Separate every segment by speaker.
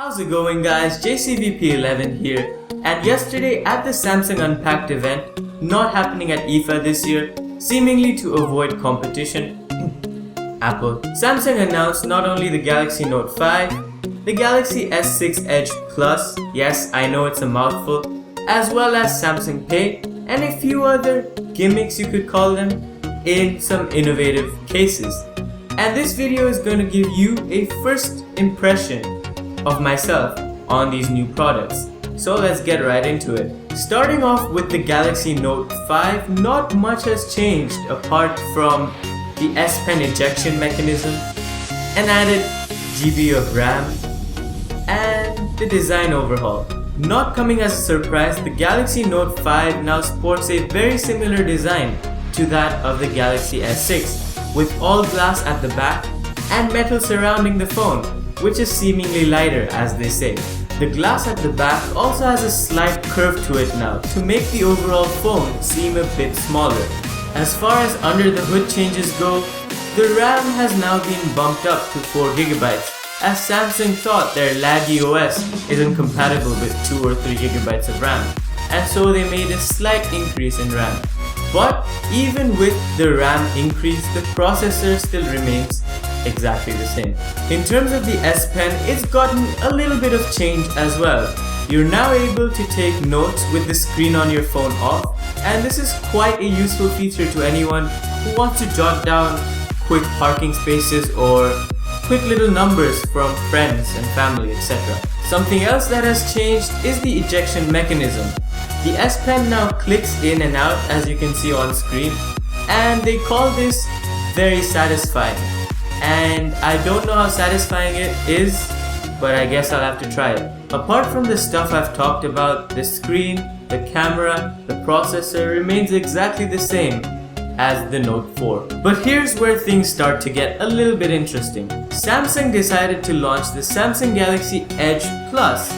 Speaker 1: How's it going, guys? JCVP11 here, and yesterday at the Samsung Unpacked event, not happening at IFA this year, seemingly to avoid competition, Samsung announced not only the Galaxy Note 5, the Galaxy S6 Edge Plus, yes I know it's a mouthful, as well as Samsung Pay and a few other gimmicks you could call them in some innovative cases. And this video is going to give you a first impression of myself on these new products. So let's get right into it. Starting off with the Galaxy Note 5, not much has changed apart from the S Pen ejection mechanism, an added GB of RAM, and the design overhaul. Not coming as a surprise, the Galaxy Note 5 now sports a very similar design to that of the Galaxy S6, with all glass at the back and metal surrounding the phone, which is seemingly lighter, as they say. The glass at the back also has a slight curve to it now to make the overall phone seem a bit smaller. As far as under the hood changes go, the RAM has now been bumped up to 4GB, as Samsung thought their laggy OS isn't compatible with 2 or 3GB of RAM, and so they made a slight increase in RAM. But even with the RAM increase, the processor still remains exactly the same. In terms of the S Pen, it's gotten a little bit of change as well. You're now able to take notes with the screen on your phone off, and this is quite a useful feature to anyone who wants to jot down quick parking spaces or quick little numbers from friends and family, etc. Something else that has changed is the ejection mechanism. The S Pen now clicks in and out, as you can see on screen, and they call this very satisfying. And I don't know how satisfying it is, but I guess I'll have to try it. Apart from the stuff I've talked about, the screen, the camera, the processor remains exactly the same as the Note 4. But here's where things start to get a little bit interesting. Samsung decided to launch the Samsung Galaxy Edge Plus,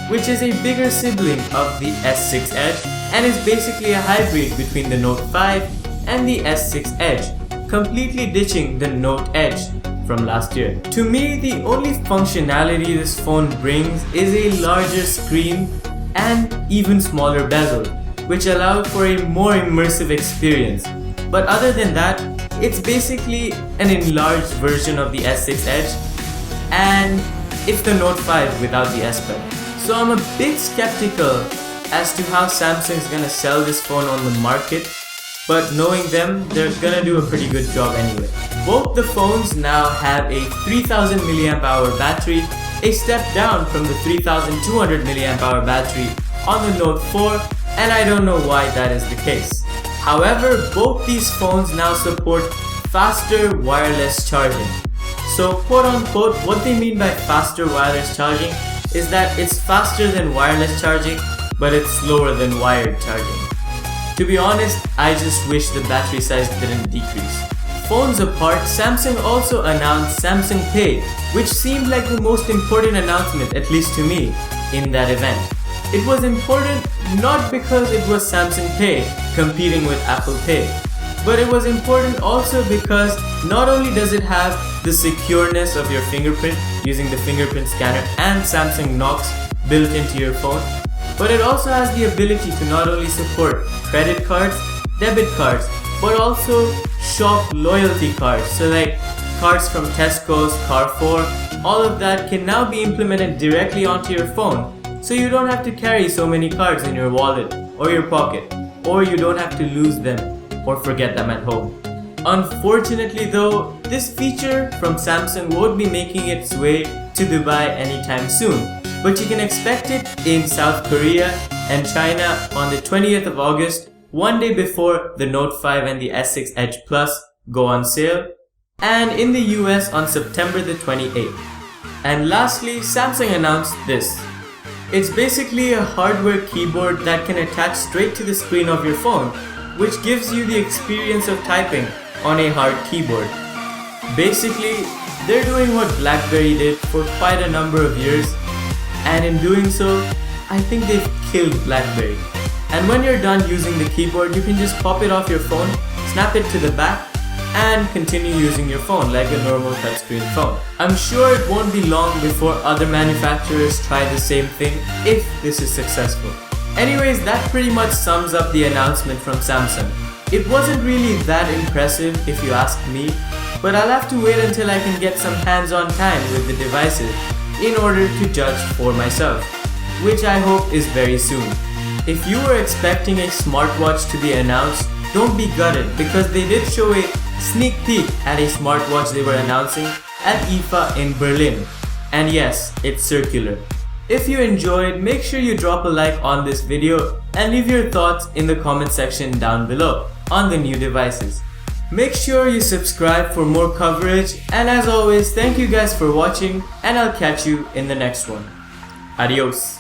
Speaker 1: which is a bigger sibling of the S6 Edge and is basically a hybrid between the Note 5 and the S6 Edge, completely ditching the Note Edge from last year. To me, the only functionality this phone brings is a larger screen and even smaller bezel, which allow for a more immersive experience. But other than that, it's basically an enlarged version of the S6 Edge, and it's the Note 5 without the S Pen. So I'm a bit skeptical as to how Samsung's gonna sell this phone on the market, but knowing them, they're gonna do a pretty good job anyway. Both the phones now have a 3000 mAh battery, a step down from the 3200 mAh battery on the Note 4, and I don't know why that is the case. However, both these phones now support faster wireless charging. So quote unquote, what they mean by faster wireless charging is that it's faster than wireless charging, but it's slower than wired charging. To be honest, I just wish the battery size didn't decrease. Phones apart, Samsung also announced Samsung Pay, which seemed like the most important announcement, at least to me, in that event. It was important not because it was Samsung Pay competing with Apple Pay, but it was important also because not only does it have the secureness of your fingerprint using the fingerprint scanner and Samsung Knox built into your phone, but it also has the ability to not only support credit cards, debit cards, but also shop loyalty cards. So like cards from Tesco's, Carrefour, all of that can now be implemented directly onto your phone. So you don't have to carry so many cards in your wallet or your pocket, or you don't have to lose them or forget them at home. Unfortunately though, this feature from Samsung won't be making its way to Dubai anytime soon, but you can expect it in South Korea and China on the 20th of August, one day before the Note 5 and the S6 Edge Plus go on sale, and in the US on September the 28th. And lastly, Samsung announced this. It's basically a hardware keyboard that can attach straight to the screen of your phone, which gives you the experience of typing on a hard keyboard. Basically, they're doing what BlackBerry did for quite a number of years, and in doing so, I think they've killed BlackBerry. And when you're done using the keyboard, you can just pop it off your phone, snap it to the back, and continue using your phone like a normal touchscreen phone. I'm sure it won't be long before other manufacturers try the same thing if this is successful. Anyways, that pretty much sums up the announcement from Samsung. It wasn't really that impressive if you ask me, but I'll have to wait until I can get some hands-on time with the devices in order to judge for myself, which I hope is very soon. If you were expecting a smartwatch to be announced, don't be gutted because they did show a sneak peek at a smartwatch they were announcing at IFA in Berlin. And yes, it's circular. If you enjoyed, make sure you drop a like on this video and leave your thoughts in the comment section down below on the new devices. Make sure you subscribe for more coverage, and as always, thank you guys for watching, and I'll catch you in the next one. Adios.